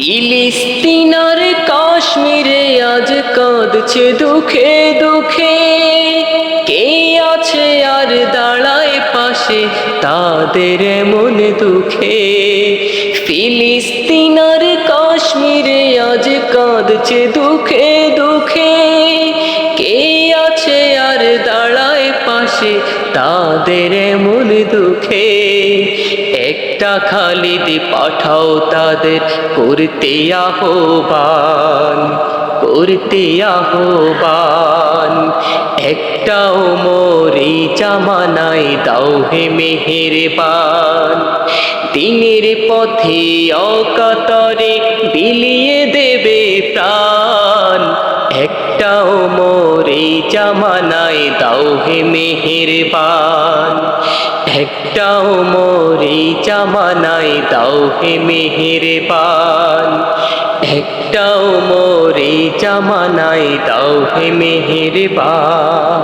ফিলিস্তিনার কাশ্মীরে আজ কাঁদছে দুঃখে দুঃখে, কে আছে আর দাঁড়ায় পাশে তাদের মনে দুঃখে। ফিলিস্তিনার কাশ্মীরে আজ কাঁদছে দুঃখে দুঃখে, কে আছে আর দাঁড়ায় পাশে তাদের মনে দুঃখে। একটা খালিদ পাঠাও তাদের করতে আহ্বান, করতে আহ্বান। একটা ওমরি জামানায় দাও হে মেহেরবান, দিনের পথে অকাতরে বিলিয়ে দেবে প্রাণ। একটা ওমরি জামানায় দাও হে মেহেরবান, একটা ওমরি জামানায় দাও হে মেহেরবান, একটা ওমরি জামানায় দাও হে মেহেরবান।